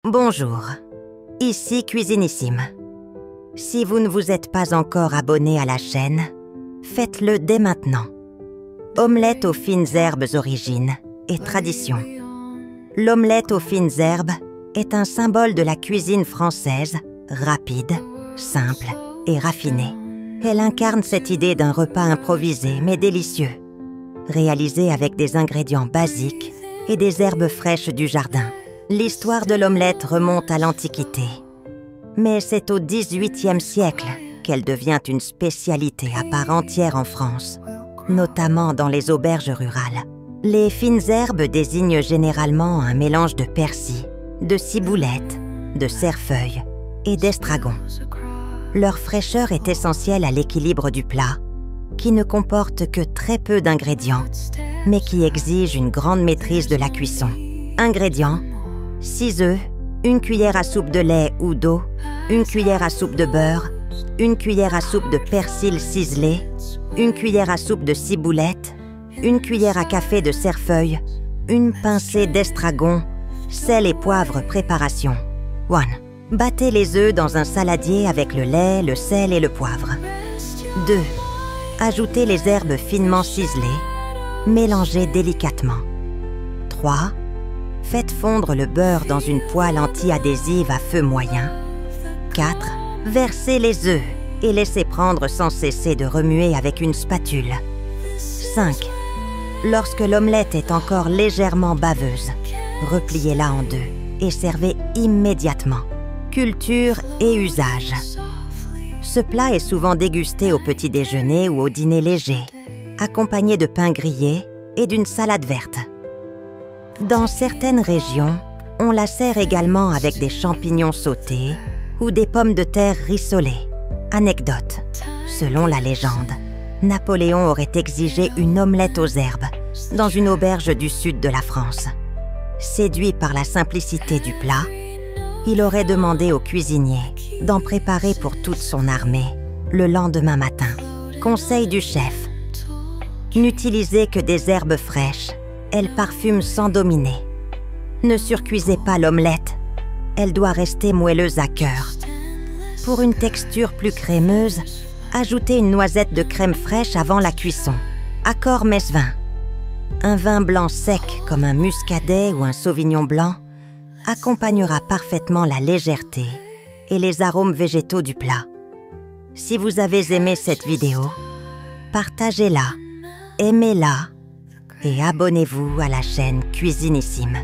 Bonjour, ici Cuisinissime. Si vous ne vous êtes pas encore abonné à la chaîne, faites-le dès maintenant. Omelette aux fines herbes origine et tradition. L'omelette aux fines herbes est un symbole de la cuisine française, rapide, simple et raffinée. Elle incarne cette idée d'un repas improvisé mais délicieux, réalisé avec des ingrédients basiques et des herbes fraîches du jardin. L'histoire de l'omelette remonte à l'Antiquité. Mais c'est au XVIIIe siècle qu'elle devient une spécialité à part entière en France, notamment dans les auberges rurales. Les fines herbes désignent généralement un mélange de persil, de ciboulette, de cerfeuil et d'estragon. Leur fraîcheur est essentielle à l'équilibre du plat, qui ne comporte que très peu d'ingrédients, mais qui exige une grande maîtrise de la cuisson. Ingrédients: 6 œufs, 1 cuillère à soupe de lait ou d'eau, 1 cuillère à soupe de beurre, 1 cuillère à soupe de persil ciselé, 1 cuillère à soupe de ciboulette, 1 cuillère à café de cerfeuil, 1 pincée d'estragon, sel et poivre préparation. 1. Battez les œufs dans un saladier avec le lait, le sel et le poivre. 2. Ajoutez les herbes finement ciselées, mélangez délicatement. 3. Faites fondre le beurre dans une poêle anti-adhésive à feu moyen. 4. Versez les œufs et laissez prendre sans cesser de remuer avec une spatule. 5. Lorsque l'omelette est encore légèrement baveuse, repliez-la en deux et servez immédiatement. Culture et usage. Ce plat est souvent dégusté au petit déjeuner ou au dîner léger, accompagné de pain grillé et d'une salade verte. Dans certaines régions, on la sert également avec des champignons sautés ou des pommes de terre rissolées. Anecdote: selon la légende, Napoléon aurait exigé une omelette aux herbes dans une auberge du sud de la France. Séduit par la simplicité du plat, il aurait demandé au cuisinier d'en préparer pour toute son armée le lendemain matin. Conseil du chef: n'utilisez que des herbes fraîches. Elle parfume sans dominer. Ne surcuisez pas l'omelette. Elle doit rester moelleuse à cœur. Pour une texture plus crémeuse, ajoutez une noisette de crème fraîche avant la cuisson. Accord messe-vin. Un vin blanc sec comme un muscadet ou un sauvignon blanc accompagnera parfaitement la légèreté et les arômes végétaux du plat. Si vous avez aimé cette vidéo, partagez-la, aimez-la et abonnez-vous à la chaîne Cuisinissime.